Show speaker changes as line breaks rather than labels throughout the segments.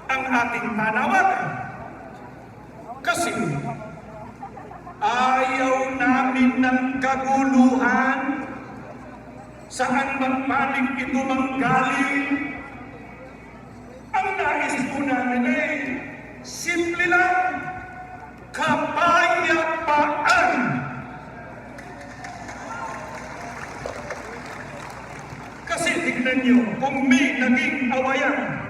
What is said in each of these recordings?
ang ating panawagan. Kasi ayaw namin ng kaguluhan, saan man panig ito manggaling. Ang nais po namin ay simple lang, kapayapaan. Kasi tignan nyo, kung may naging awayan,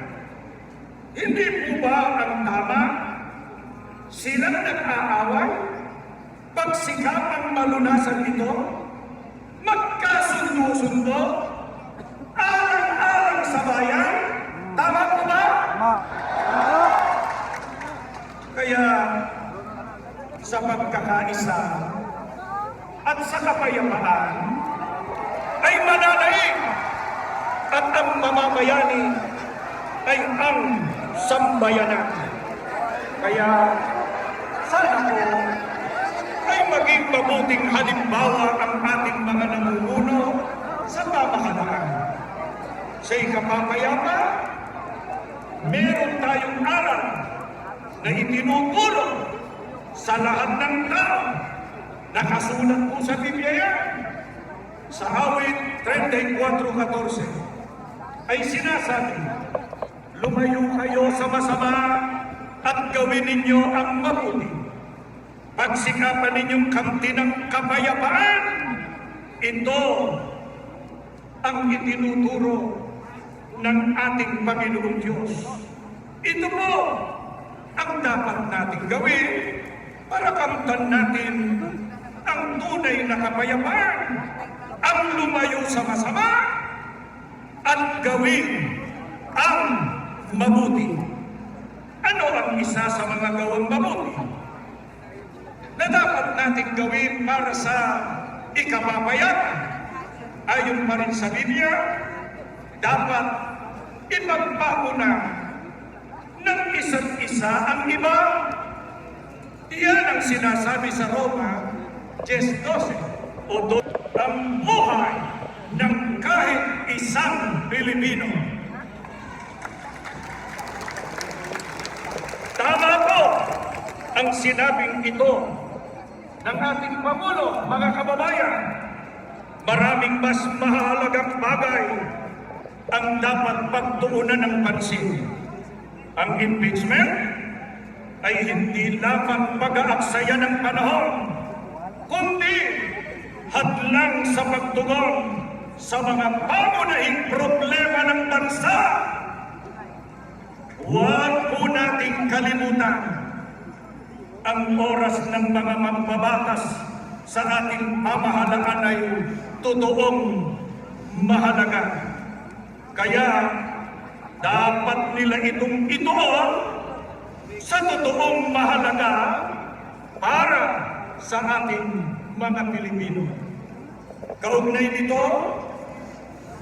hindi po ba ang tama? Silang nag-aaway, pagsikapang malunasan ito, magkasundo-sundo, alang-alang sa bayan, tama po ba? Kaya sa pagkakaisa at sa kapayapaan ay mananaig at ang mamamayani ay ang sambayanan. Kaya sana po ay maging mabuting halimbawa ang ating mga namumuno sa pamahalaan. Sa ikapapayapa, meron tayong aral na itinuturo sa lahat ng tao. Nakasulat po sa Biblia yan. Sa awit 34:14 ay sinasabi, lumayo kayo sa masama at gawin ninyo ang mabuti. Pagsikapan ninyong kamti ng kapayapaan. Ito ang itinuturo ng ating Panginoong Diyos. Ito po ang dapat nating gawin para kamtan natin ang tunay na kapayapaan, ang lumayo sa masama at gawin ang mabuti. Ano ang isa sa mga gawang mabuti na dapat nating gawin para sa ikapapayapa? Ayon pa rin sa Biblia, dapat ipagpauna ng isa't isa ang iba. Iyan ang sinasabi sa Roma 10:12 o ang buhay ng kahit isang Pilipino. Tama po ang sinabing ito ng ating Pangulo, mga kababayan. Maraming mas mahalagang bagay ang dapat pagtuunan ng pansin. Ang impeachment ay hindi lamang pag-aaksaya ng panahon, kundi hadlang sa pagtugon sa mga pangunahing problema ng bansa. Huwag po nating kalimutan ang oras ng mga mambabatas sa ating pamahalaan ay totoong mahalaga. Kaya dapat nila itong ituon sa totoong mahalaga para sa ating mga Pilipino. Kaugnay nito,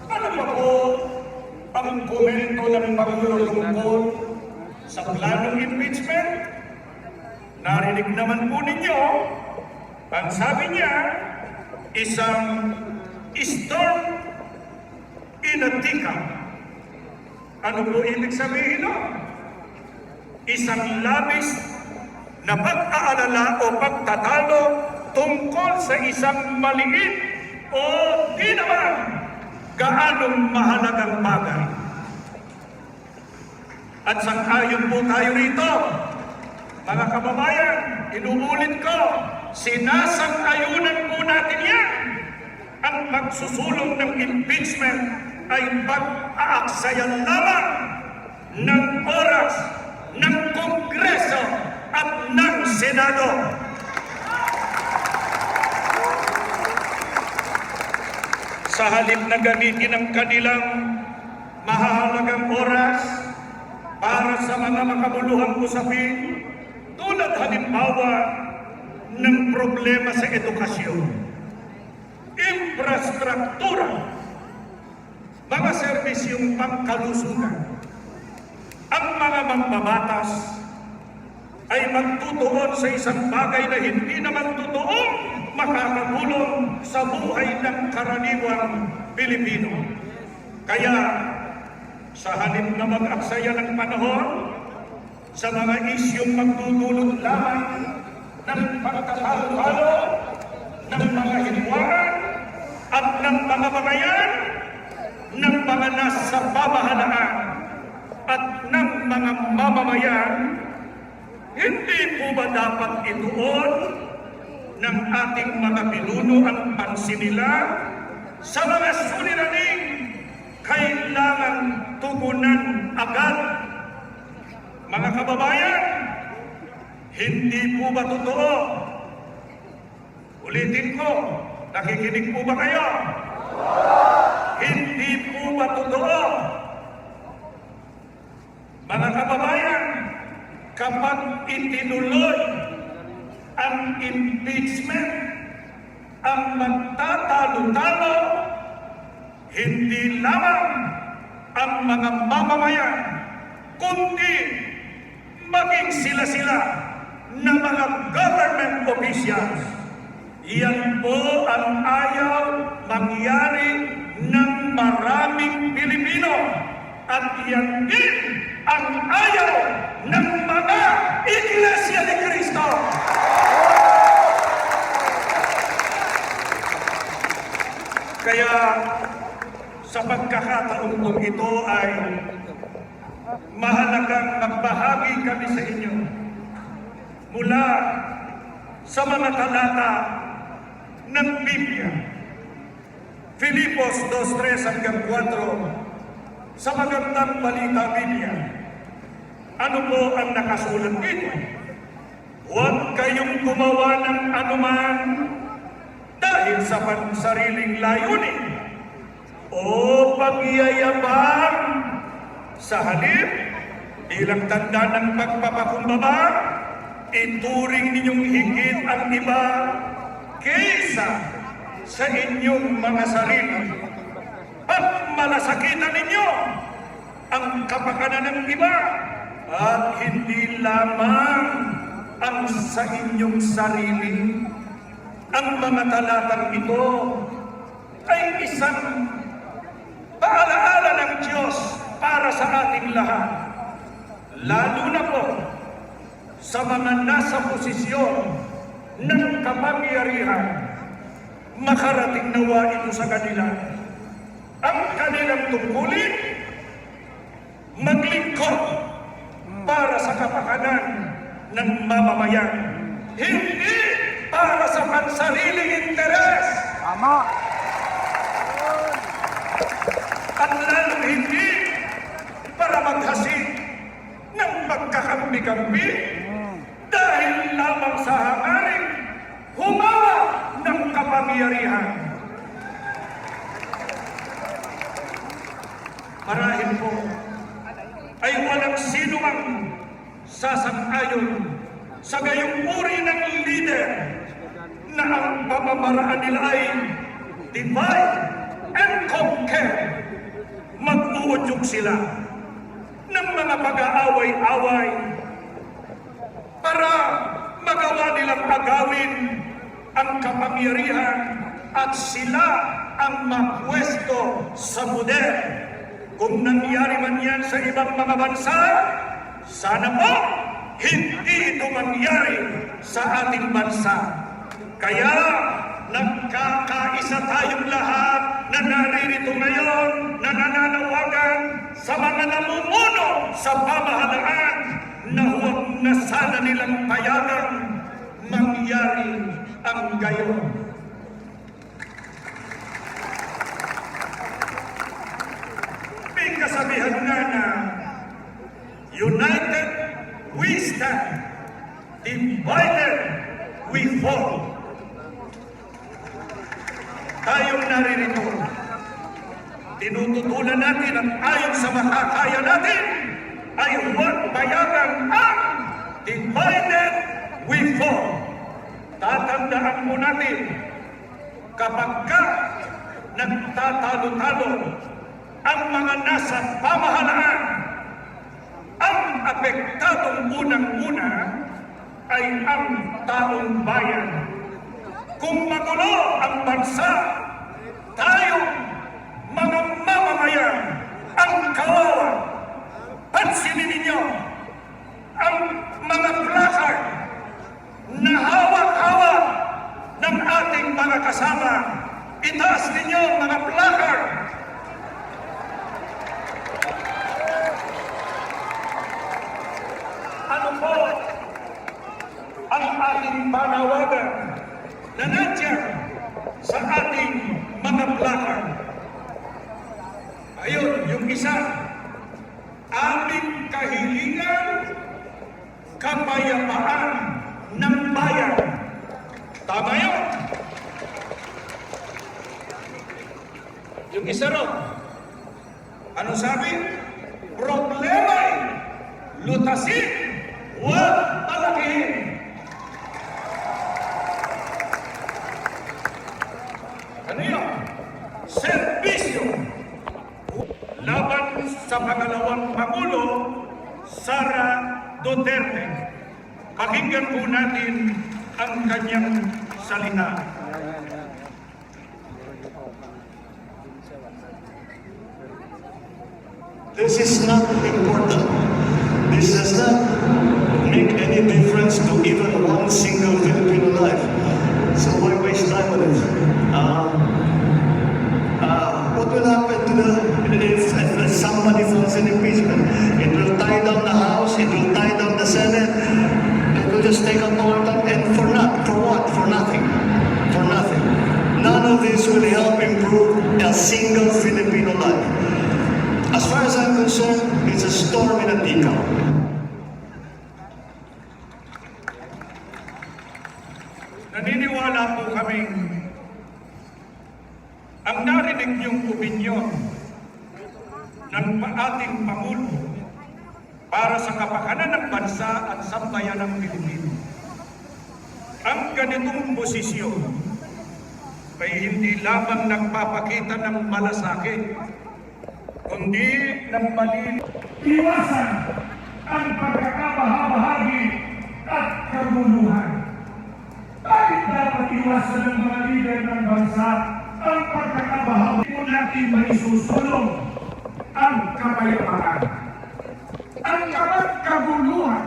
ano pa po ang komento ng Pangulo tungkol sa planong impeachment? Narinig naman po ninyo, ang sabi niya, isang storm in a teacup. Ano po ibig sabihin nun? Isang labis na pag-aalala o pagtatalo tungkol sa isang maliit o di naman gaanong mahalagang bagay. At sang-ayon po tayo rito, mga kababayan, inuulit ko, sinasang-ayunan po natin yan. Ang pagsusulong ng impeachment ay pag-aaksayan lamang ng oras ng Kongreso at ng Senado. Sa halip na gamitin ang kanilang mahalagang oras para sa mga makabuluhang usapin, tulad halimbawa ng problema sa edukasyon, infrastruktura, mga serbisyong pangkalusugan, ang mga mambabatas ay magtutuon sa isang bagay na hindi naman totoong makakatulong sa buhay ng karaniwang Pilipino. Kaya Sa halip na mag-aksaya ng panahon sa mga isyong magdudulot lamang ng pagkatalo-talo, ng mga hidwaan at ng mga batayan, ng mga nasa pamahalaan at ng mga mamamayan, hindi po ba dapat ituon ng ating mga pinuno ang pansin nila sa mga suliraning kailangan tugunan agad? Mga kababayan, hindi po ba totoo? Ulitin ko, nakikinig po ba kayo? Hindi po ba totoo? Mga kababayan, kapag itinuloy ang impeachment, ang magtatalo-talo, hindi lamang ang mga mamamayan, kundi maging sila-sila na mga government officials. Yan po ang ayaw mangyari ng maraming Pilipino. At yan din ang ayaw ng mga Iglesia ni Cristo. Kaya sa pagkakataon kong ito ay mahalagang magbahagi kami sa inyo mula sa mga talata ng Biblia. Filipos 2:3 hanggang 4, sa magandang balita Biblia. Ano po ang nakasulat dito? Huwag kayong gumawa ng anuman dahil sa pansariling layunin o pagyayabang. Sa halip, bilang tanda ng pagpapakumbaba, ituring ninyong higit ang iba kaysa sa inyong mga sarili. At malasakitan ninyo ang kapakanan ng iba at hindi lamang ang sa inyong sarili. Ang mga talatang ito ay isang paalaala ng Diyos para sa ating lahat, lalo na po sa mga nasa posisyon ng kapangyarihan. Makarating nawa ito sa kanila. Ang kanilang tungkulin, maglingkod para sa kapakanan ng mamamayan, hindi para sa pansariling interes.
Tama.
At lalo hindi para maghasik ng pagkakampi-kampi dahil lamang sa hangaring humawa ng kapangyarihan. Marahil po ay walang sino mang sasang-ayon sa gayong uri ng leader na ang pamamaraan nila ay divide and conquer. Mag-uudyok sila ng mga pag-aaway-away para magawa nilang agawin ang kapangyarihan at sila ang mapwesto sa poder. Kung nangyari man yan sa ibang mga bansa, sana po hindi ito mangyari sa ating bansa. Kaya nagkakaisa tayong lahat na naririto ngayon na nananawagan sa mga namumuno sa pamahalaan na huwag na sana nilang payagang mangyari ang gayon. May kasabihan nga na united we stand, divided we fall. Tayong naririto, tinututulan natin at ayon sa makakaya natin ay huwag payagang ang divided we fall. Tatandaan po natin, kapag nagtatalo-talo ang mga nasa pamahalaan, ang apektadong unang-una ay ang taong bayan. Kung magulo ang bansa, tayo, mga mamamayan, ang kawawa mga kasama, itaas ninyo ang mga placard. Ano po ang ating panawagan na nandiyan sa ating mga placard? Ayun, yung isa, aming kahilingan, kapayapaan ng bayan. Tama yun? Yung isa ron, ano sabi? Problema'y lutasin, huwag palakihin. Ano yun? Serbisyo. Laban sa pangalawang Pangulo, Sara Duterte. Pakinggan po natin ang kanyang salita.
This is not important. This does not make any difference to even one single Filipino life. So why waste time on it? What will happen to if somebody files an impeachment? It will tie down the House, it will tie down the Senate, it will just take up more time, and for what? For nothing. For nothing. None of this will help improve a single Filipino life. As far as I'm concerned, it's a storm in a teacup.
Naniniwala po kaming ang narinig niyong opinyon ng ating Pangulo para sa kapakanan ng bansa at sambayan ng Pilipino. Ang ganitong posisyon ay hindi lamang nagpapakita ng malasakit, kundi ng mali. Iwasan ang pagkakabahabahagi at kaguluhan. Bakit dapat iwasan ng mga lider ng bansa ang pagkakabahabahagi? Kung natin may susulong ang kapayapaan, ang kaguluhan,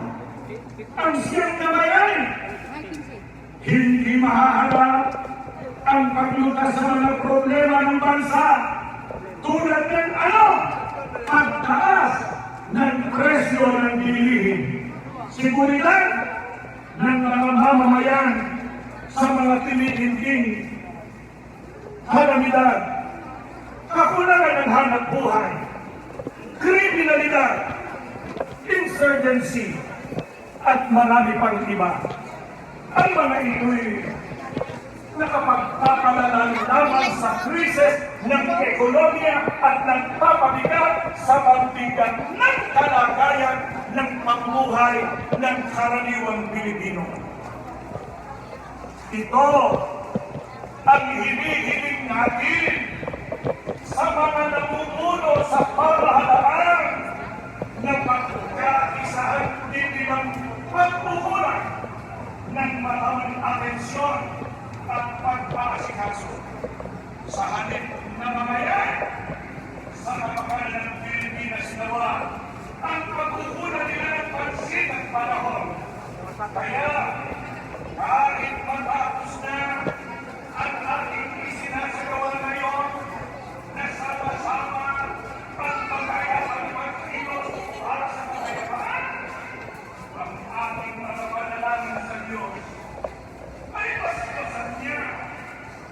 ang siyang nabayani. Hindi mahaharap ang paglutas sa mga problema ng bansa tulad ng pagtaas ng presyo ng bilihin, seguridad ng mga mamamayan sa mga tinitinting kalamidad, kakulangan ng hanap buhay, kriminalidad, insurgency, at marami pang iba. Ang mga ito'y nakapagpapalala lamang sa krisis ng ekonomiya at nagpapabigat sa pagbigat ng kalagayan ng pamumuhay ng karaniwang Pilipino. Ito ang hinihiling natin sa mga namumuno sa pamahalaan na pagkaisahan din ng pagpupunan ng maraming atensyon at pagpapasikaso sa halip na mamayan sa kapakanan ng Pilipinas nawa ang pagkukunan nila ng pansin at panahon. Kaya kahit matapos na ang ating isinasagawa ngayon na sama-sama pagpagaya at pagkilos para sa kapayapaan, ang ating mga panalangin sa Diyos ay pasikasan niya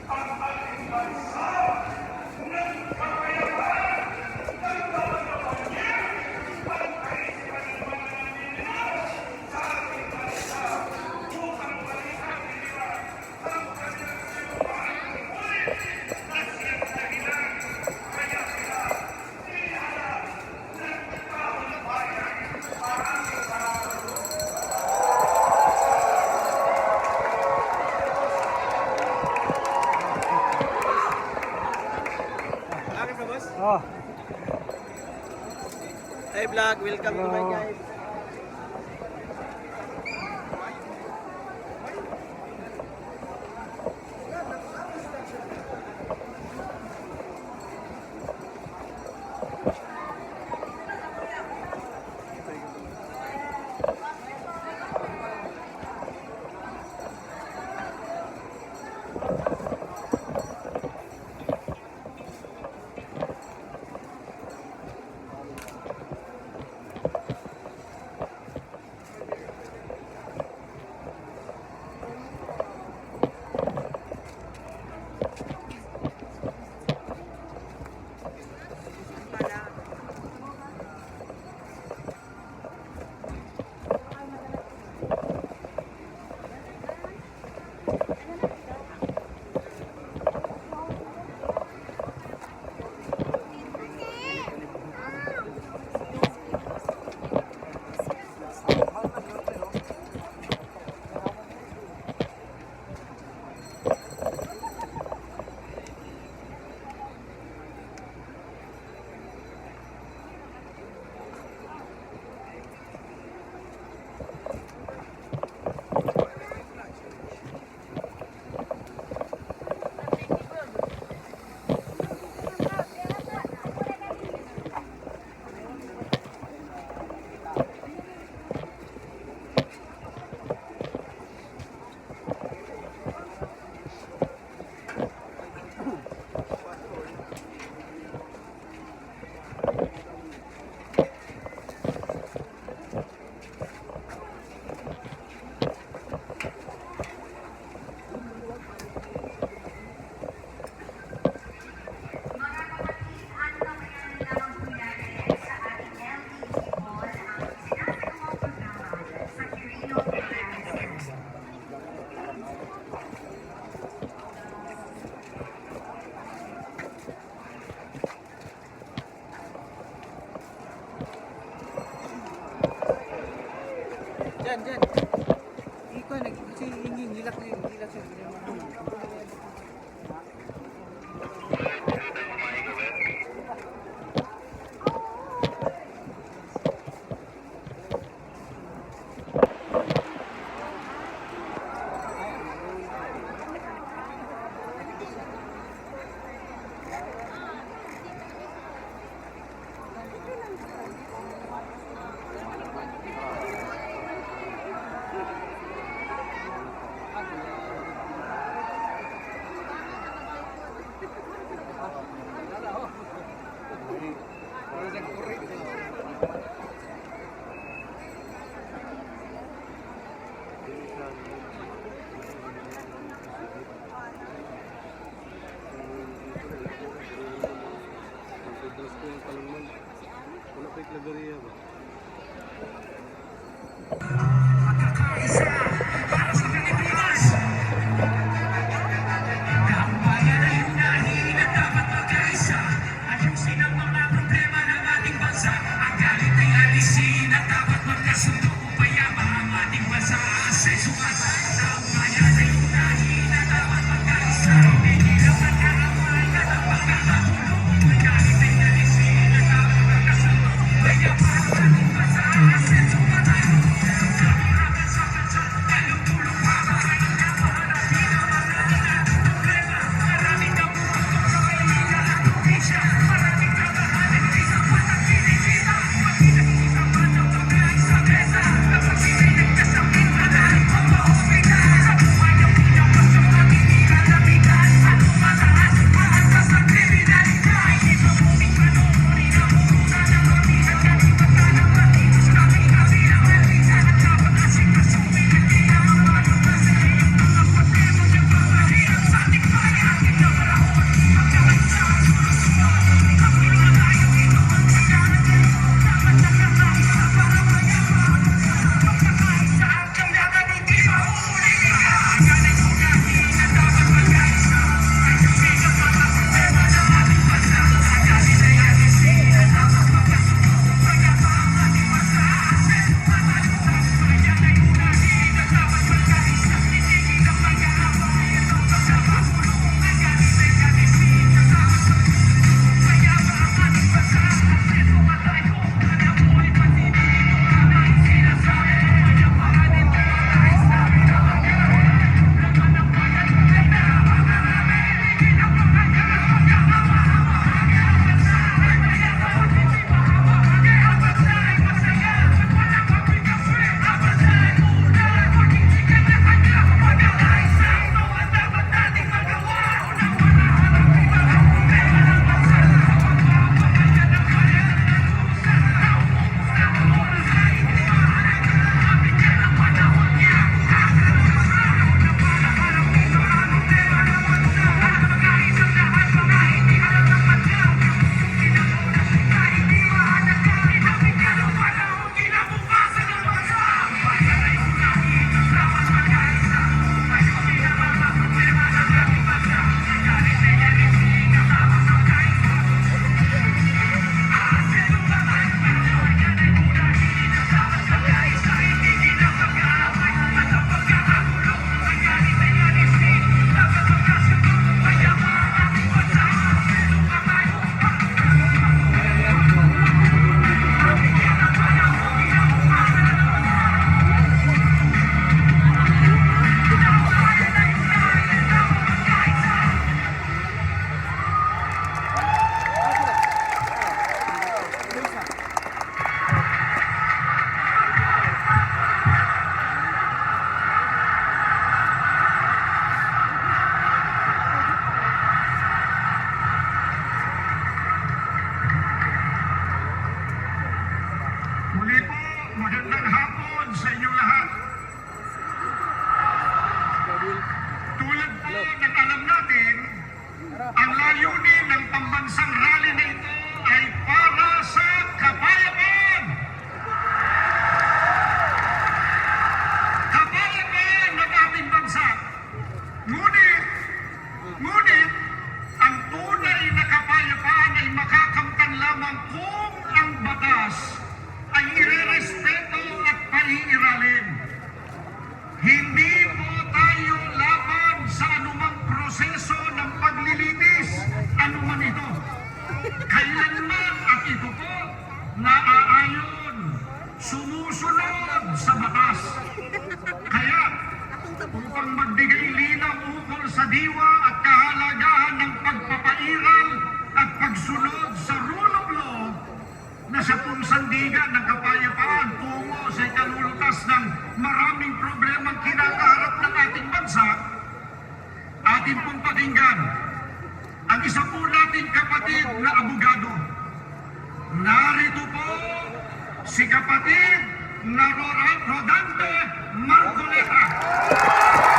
ang ating bansa ng kapayapaan ng kapayapaan niya ang kaisipan ng mga Pilipino sa ating bansa upang balikan nila ang kanilang sinumpaan ulit na siyang dahilan kaya sila inihala ng tao ng bayan. Maraming salamat.
Oh. Hey vlog, welcome to my guys. Dyan, dyan. Ikaw, si Inging, hilak siya.
ang batas ay irerespeto at paiiralin.
sumusunod sa batas. Kaya, upang magbigay linaw ukol sa diwa at kahalagahan ng pagpapairal at pagsunod sa rule of law na sa punsandigan ng kapayapaan tungo sa ikalulutas ng maraming problemang kinakaharap ng ating bansa, atin pong pakinggan ang isa po nating kapatid na abogado. Narito po si kapatid na Rodante Marcoleta.